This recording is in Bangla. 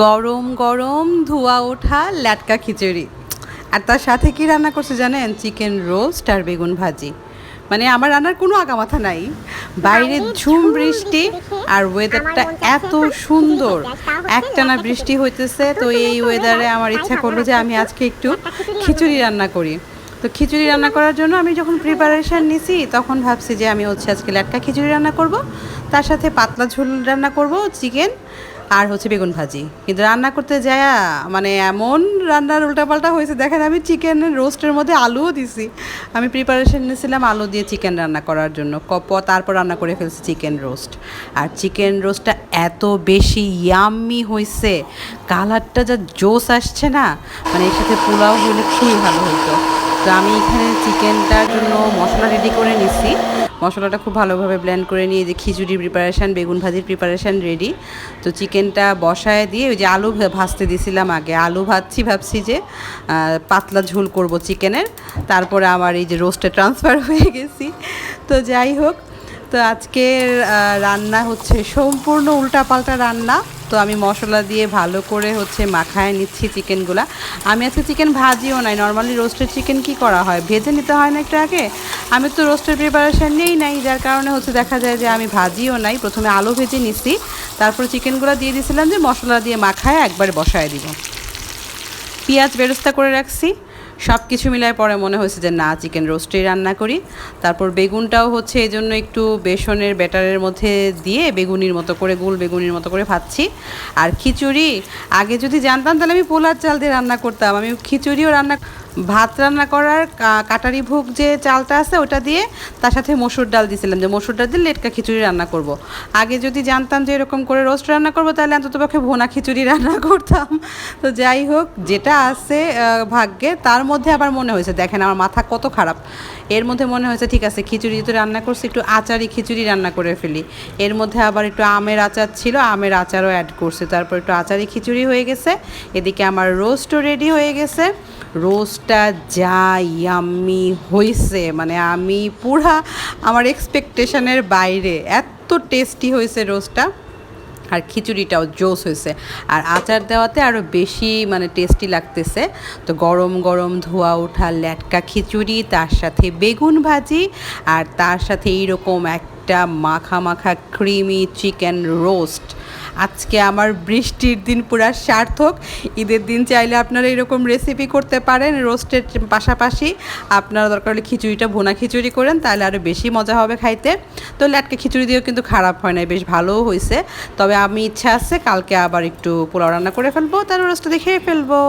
গরম গরম ধোয়া ওঠা ল্যাটকা খিচুড়ি। আর তার সাথে কি রান্না করছে জানেন? চিকেন রোস্ট আর বেগুন ভাজি। মানে আমার রান্নার কোনো আগামাথা নাই। বাইরে ঝুম বৃষ্টি আর ওয়েদারটা এত সুন্দর, একটানা বৃষ্টি হইতেছে। তো এই ওয়েদারে আমার ইচ্ছা করলো যে আমি আজকে একটু খিচুড়ি রান্না করি। তো খিচুড়ি রান্না করার জন্য আমি যখন প্রিপারেশান নিছি তখন ভাবছি যে আমি আজকে ল্যাটকা খিচুড়ি রান্না করব, তার সাথে পাতলা ঝোল রান্না করব, চিকেন আর বেগুন ভাজি। কিন্তু রান্না করতে যায় মানে এমন রান্নার উল্টাপাল্টা হয়েছে, দেখেন আমি চিকেন রোস্টের মধ্যে আলুও দিছি। আমি প্রিপারেশন নিয়েছিলাম আলু দিয়ে চিকেন রান্না করার জন্য, তারপর রান্না করে ফেলছি চিকেন রোস্ট। আর চিকেন রোস্টটা এত বেশি ইয়াম্মি হয়েছে, কালারটা যা জোস আসছে না, মানে এর সাথে পোলাও হলে খুবই ভালো হতো। তো আমি এখানে চিকেনটার জন্য মশলা রেডি করে নিছি। মশলাটা খুব ভালোভাবে ব্লেন্ড করে নিয়ে যে খিচুড়ির প্রিপারেশান, বেগুন ভাজির প্রিপারেশান রেডি। তো চিকেনটা বসায় দিয়ে ওই যে আলু ভাজতে দিছিলাম আগে, আলু ভাবছি যে পাতলা ঝোল করব চিকেনের। তারপরে আমার এই যে রোস্টে ট্রান্সফার হয়ে গেছি। তো যাই হোক, তো আজকের রান্না হচ্ছে সম্পূর্ণ উল্টাপাল্টা রান্না। তো আমি মশলা দিয়ে ভালো করে মাখায় নিচ্ছি চিকেনগুলা। আমি আজকে চিকেন ভাজিও নাই, নর্মালি রোস্টেড চিকেন কি করা হয়, ভেজে নিতে হয় না একটু আগে। আমি তো রোস্টের প্রিপারেশান নেই নাই, যার কারণে দেখা যায় যে আমি ভাজিও নাই। প্রথমে আলু ভেজে নিছি, তারপর চিকেনগুলো দিয়ে দিয়েছিলাম যে মশলা দিয়ে মাখায় একবারে বসায় দিব। পেঁয়াজ বেরেস্তা করে রাখছি। সব কিছু মিলায় পরে মনে হয়েছে যে না, চিকেন রোস্টেই রান্না করি। তারপর বেগুনটাও এই জন্য একটু বেসনের ব্যাটারের মধ্যে দিয়ে বেগুনির মতো করে, গোল বেগুনির মতো করে ভাজছি। আর খিচুড়ি আগে যদি জানতাম তাহলে আমি পোলার চাল দিয়ে রান্না করতাম। আমি খিচুড়িও ভাত রান্না করার কাটারি ভোগ যে চালটা আছে ওটা দিয়ে তার সাথে মসুর ডাল দিয়েছিলাম, যে মসুর ডাল দিয়ে লেটকা খিচুড়ি রান্না করব। আগে যদি জানতাম যে এরকম করে রোস্ট রান্না করব তাহলে অন্ততপক্ষে ভুনা খিচুড়ি রান্না করতাম। তো যাই হোক, যেটা আছে ভাগ্যে, তার মধ্যে আবার মনে হয়েছে, দেখেন আমার মাথা কত খারাপ, এর মধ্যে মনে হয়েছে ঠিক আছে খিচুড়ি যেহেতু রান্না করছি একটু আচারি খিচুড়ি রান্না করে ফেলি। এর মধ্যে আবার একটু আমের আচার ছিল, আমের আচারও অ্যাড করছি, তারপর একটু আচারি খিচুড়ি হয়ে গেছে। এদিকে আমার রোস্টও রেডি হয়ে গেছে। রোস্টটা যা ইয়াম্মি হয়েছে, মানে আমি আমার এক্সপেকটেশনের বাইরে, এত টেস্টি হয়েছে রোস্টটা। আর খিচুড়িটাও জোস হয়েছে, আর আচার দেওয়াতে আরও বেশি মানে টেস্টি লাগতেছে। তো গরম গরম ধোয়া ওঠা ল্যাটকা খিচুড়ি, তার সাথে বেগুন ভাজি, আর তার সাথে এইরকম একটা মাখা মাখা ক্রিমি চিকেন রোস্ট। আজকে আমার বৃষ্টির দিন পুরা সার্থক। ঈদের দিন চাইলে আপনারা এরকম রেসিপি করতে পারেন, রোস্টের পাশাপাশি আপনারা দরকার হলে খিচুড়িটা ভুনা খিচুড়ি করেন, তাহলে আরও বেশি মজা হবে খাইতে। তো ল্যাটকা খিচুড়ি দিয়েও কিন্তু খারাপ হয় না, বেশ ভালোও হয়েছে। তবে আমি ইচ্ছা আছে কালকে আবার একটু পোলাও রান্না করে ফেলবো, তার রোস্টটা দেখে ফেলবো।